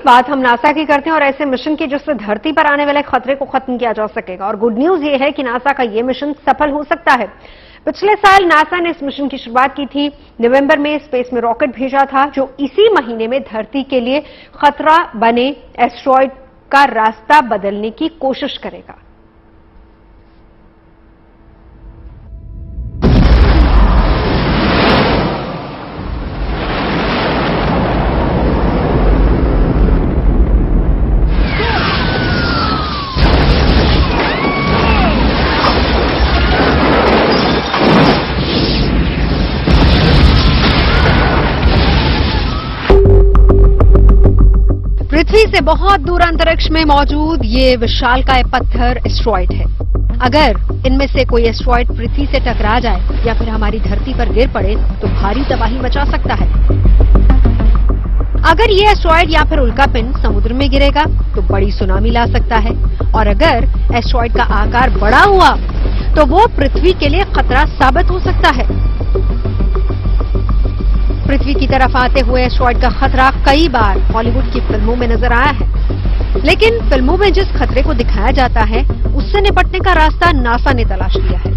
बात हम नासा की करते हैं और ऐसे मिशन की जिससे धरती पर आने वाले खतरे को खत्म किया जा सकेगा। और गुड न्यूज ये है कि नासा का ये मिशन सफल हो सकता है। पिछले साल नासा ने इस मिशन की शुरुआत की थी। नवंबर में स्पेस में रॉकेट भेजा था जो इसी महीने में धरती के लिए खतरा बने एस्टेरॉयड का रास्ता बदलने की कोशिश करेगा। पृथ्वी से बहुत दूर अंतरिक्ष में मौजूद ये विशालकाय पत्थर एस्टेरॉयड है। अगर इनमें से कोई एस्टेरॉयड पृथ्वी से टकरा जाए या फिर हमारी धरती पर गिर पड़े तो भारी तबाही मचा सकता है। अगर ये एस्टेरॉयड या फिर उल्कापिंड समुद्र में गिरेगा तो बड़ी सुनामी ला सकता है। और अगर एस्टेरॉयड का आकार बड़ा हुआ तो वो पृथ्वी के लिए खतरा साबित हो सकता है। पृथ्वी की तरफ आते हुए एस्टेरॉयड का खतरा कई बार हॉलीवुड की फिल्मों में नजर आया है, लेकिन फिल्मों में जिस खतरे को दिखाया जाता है उससे निपटने का रास्ता नासा ने तलाश लिया है।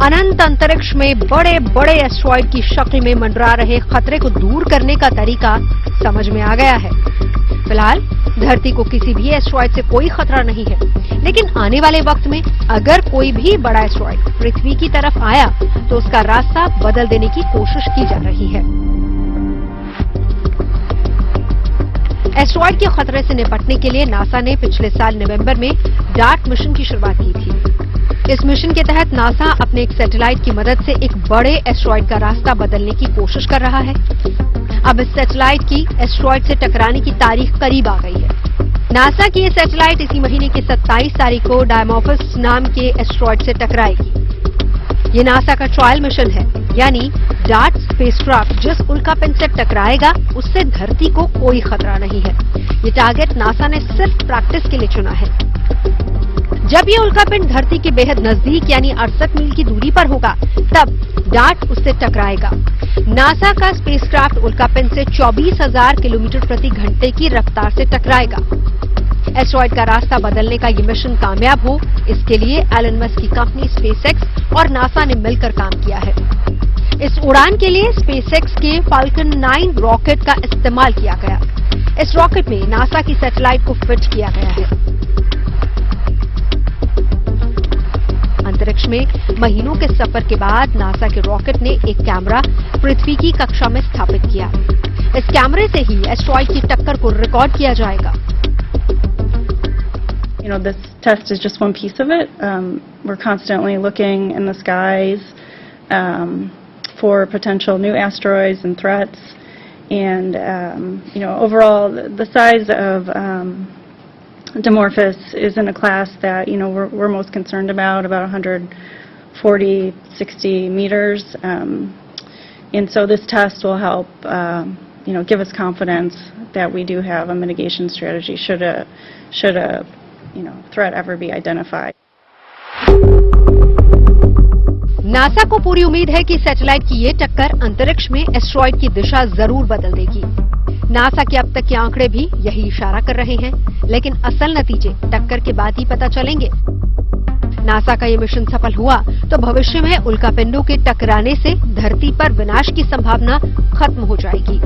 अनंत अंतरिक्ष में बड़े बड़े एस्टेरॉयड की शक्ल में मंडरा रहे खतरे को दूर करने का तरीका समझ में आ गया है। फिलहाल धरती को किसी भी एस्टेरॉयड से कोई खतरा नहीं है, लेकिन आने वाले वक्त में अगर कोई भी बड़ा एस्टेरॉयड पृथ्वी की तरफ आया तो उसका रास्ता बदल देने की कोशिश की जा रही है। एस्टेरॉयड के खतरे से निपटने के लिए नासा ने पिछले साल नवंबर में डार्ट मिशन की शुरुआत की थी। इस मिशन के तहत नासा अपने एक सैटेलाइट की मदद से एक बड़े एस्टेरॉयड का रास्ता बदलने की कोशिश कर रहा है। अब इस सैटेलाइट की एस्टेरॉयड से टकराने की तारीख करीब आ गई है। नासा की ये सैटेलाइट इसी महीने की 27 तारीख को डायमोफिस नाम के एस्टेरॉयड से टकराएगी। ये नासा का ट्रायल मिशन है, यानी डार्ट स्पेसक्राफ्ट जिस उल्कापिंड से टकराएगा उससे धरती को कोई खतरा नहीं है। ये टारगेट नासा ने सिर्फ प्रैक्टिस के लिए चुना है। जब ये उल्कापिंड धरती के बेहद नजदीक यानी 68 मील की दूरी पर होगा तब डार्ट उससे टकराएगा। नासा का स्पेसक्राफ्ट उल्कापिंड से 24,000 किलोमीटर प्रति घंटे की रफ्तार से टकराएगा। एस्टेरॉयड का रास्ता बदलने का ये मिशन कामयाब हो, इसके लिए एलन मस्क की कंपनी स्पेसएक्स और नासा ने मिलकर काम किया है। इस उड़ान के लिए स्पेसएक्स के फाल्कन 9 रॉकेट का इस्तेमाल किया गया। इस रॉकेट में नासा की सैटेलाइट को फिट किया गया है। अंतरिक्ष में महीनों के सफर के बाद नासा के रॉकेट ने एक कैमरा पृथ्वी की कक्षा में स्थापित किया। इस कैमरे से ही एस्टेरॉयड की टक्कर को रिकॉर्ड किया जाएगा। You know, this test is just one piece of it. We're constantly looking in the skies for potential new asteroids and threats. And, you know, overall, the size of Dimorphos is in a class that, you know, we're most concerned about 140, 60 meters. And so this test will help, you know, give us confidence that we do have a mitigation strategy should a you know, threat ever be identified. NASA को पूरी उम्मीद है कि satellite की ये टक्कर अंतरिक्ष में एस्टेरॉयड की दिशा जरूर बदल देगी। नासा के अब तक के आंकड़े भी यही इशारा कर रहे हैं, लेकिन असल नतीजे टक्कर के बाद ही पता चलेंगे। नासा का ये मिशन सफल हुआ तो भविष्य में उल्कापिंडों के टकराने से धरती पर विनाश की संभावना खत्म हो जाएगी।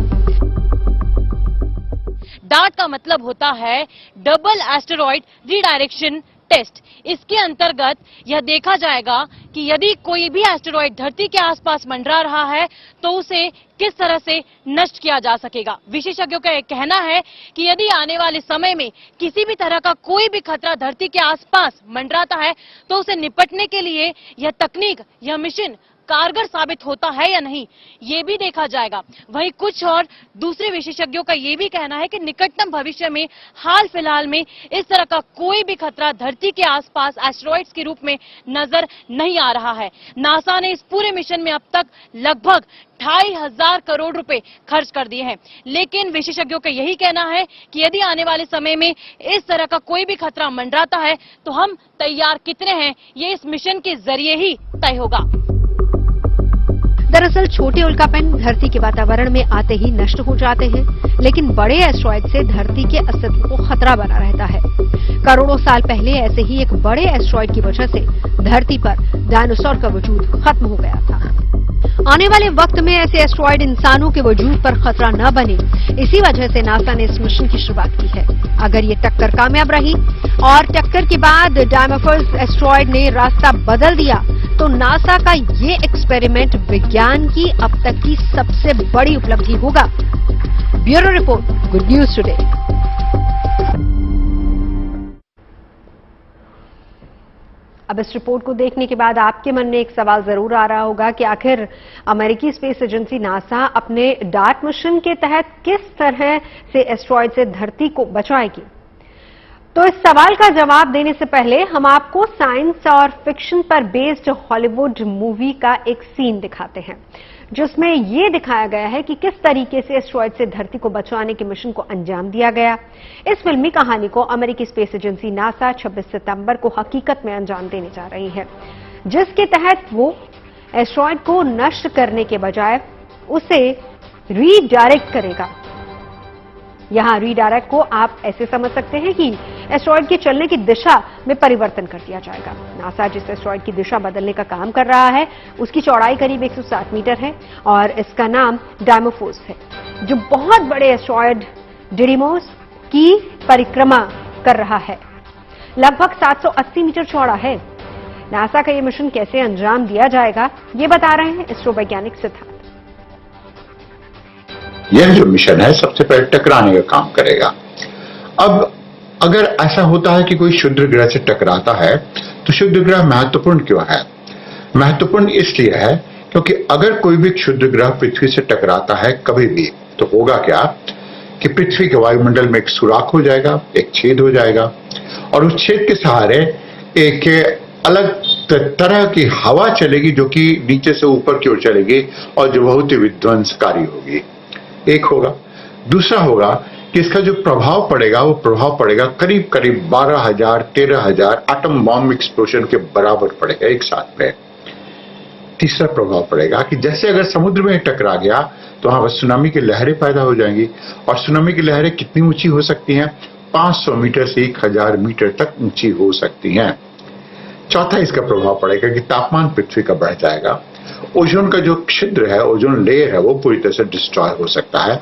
डार्ट का मतलब होता है डबल एस्टेरॉयड रीडायरेक्शन टेस्ट। इसके अंतर्गत यह देखा जाएगा कि यदि कोई भी एस्टेरॉयड धरती के आसपास मंडरा रहा है तो उसे किस तरह से नष्ट किया जा सकेगा। विशेषज्ञों का कहना है कि यदि आने वाले समय में किसी भी तरह का कोई भी खतरा धरती के आसपास मंडराता है तो उसे निपटने के लिए यह तकनीक, यह मिशन कारगर साबित होता है या नहीं, ये भी देखा जाएगा। वहीं कुछ और दूसरे विशेषज्ञों का ये भी कहना है कि निकटतम भविष्य में हाल फिलहाल में इस तरह का कोई भी खतरा धरती के आसपास एस्टेरॉयड्स के रूप में नजर नहीं आ रहा है। नासा ने इस पूरे मिशन में अब तक लगभग 2,500 करोड़ रुपए खर्च कर दिए हैं, लेकिन विशेषज्ञों का यही कहना है कि यदि आने वाले समय में इस तरह का कोई भी खतरा मंडराता है तो हम तैयार कितने हैं, ये इस मिशन के जरिए ही तय होगा। दरअसल छोटे उल्कापिंड धरती के वातावरण में आते ही नष्ट हो जाते हैं, लेकिन बड़े एस्ट्रॉइड से धरती के अस्तित्व को खतरा बना रहता है। करोड़ों साल पहले ऐसे ही एक बड़े एस्ट्रॉइड की वजह से धरती पर डायनासोर का वजूद खत्म हो गया था। आने वाले वक्त में ऐसे एस्ट्रॉइड इंसानों के वजूद पर खतरा न बने, इसी वजह से नासा ने इस मिशन की शुरुआत की है। अगर ये टक्कर कामयाब रही और टक्कर के बाद डायमोफोस एस्ट्रॉइड ने रास्ता बदल दिया, तो नासा का ये एक्सपेरिमेंट विज्ञान की अब तक की सबसे बड़ी उपलब्धि होगा। Bureau report, good news today. अब इस रिपोर्ट को देखने के बाद आपके मन में एक सवाल जरूर आ रहा होगा कि आखिर अमेरिकी स्पेस एजेंसी नासा अपने डार्ट मिशन के तहत किस तरह से एस्ट्रॉइड से धरती को बचाएगी। तो इस सवाल का जवाब देने से पहले हम आपको साइंस और फिक्शन पर बेस्ड हॉलीवुड मूवी का एक सीन दिखाते हैं, जिसमें यह दिखाया गया है कि किस तरीके से एस्ट्रॉइड से धरती को बचाने के मिशन को अंजाम दिया गया। इस फिल्मी कहानी को अमेरिकी स्पेस एजेंसी नासा 26 सितंबर को हकीकत में अंजाम देने जा रही है, जिसके तहत वो एस्ट्रॉइड को नष्ट करने के बजाय उसे रीडायरेक्ट करेगा। यहां रीडायरेक्ट को आप ऐसे समझ सकते हैं कि एस्ट्रॉइड के चलने की दिशा में परिवर्तन कर दिया जाएगा। नासा जिस एस्ट्रॉइड की दिशा बदलने का काम कर रहा है, उसकी चौड़ाई करीब 160 मीटर है और इसका नाम डायमोफोस है, जो बहुत बड़े एस्ट्रॉइड डिडीमोस की परिक्रमा कर रहा है। लगभग 780 मीटर चौड़ा है। नासा का यह मिशन कैसे अंजाम दिया जाएगा, ये बता रहे हैं इसरो वैज्ञानिक सिद्धार्थ। यह जो मिशन है सबसे पहले टकराने का काम करेगा। अब अगर ऐसा होता है कि कोई क्षुद्र ग्रह से टकराता है, तो क्षुद्र ग्रह महत्वपूर्ण क्यों है? महत्वपूर्ण इसलिए है क्योंकि अगर कोई भी क्षुद्र ग्रह पृथ्वी से टकराता है कभी भी, तो होगा क्या कि पृथ्वी के वायुमंडल में एक सुराख हो जाएगा, एक छेद हो जाएगा, और उस छेद के सहारे एक अलग तरह की हवा चलेगी जो कि नीचे से ऊपर की ओर चलेगी और जो बहुत ही विध्वंसकारी होगी। एक होगा। दूसरा होगा कि इसका जो प्रभाव पड़ेगा, वो प्रभाव पड़ेगा करीब करीब 12,000 13,000 एटम बॉम्ब एक्सप्लोजन के बराबर पड़ेगा एक साथ में। तीसरा प्रभाव पड़ेगा कि जैसे अगर समुद्र में टकरा गया तो वहां पर सुनामी की लहरें पैदा हो जाएंगी, और सुनामी की लहरें कितनी ऊंची हो सकती हैं? 500 मीटर से 1000 मीटर तक ऊंची हो सकती हैं। चौथा इसका प्रभाव पड़ेगा कि तापमान पृथ्वी का बढ़ जाएगा। ओजोन का जो छिद्र है, ओजोन लेयर है, वो पूरी तरह से डिस्ट्रॉय हो सकता है।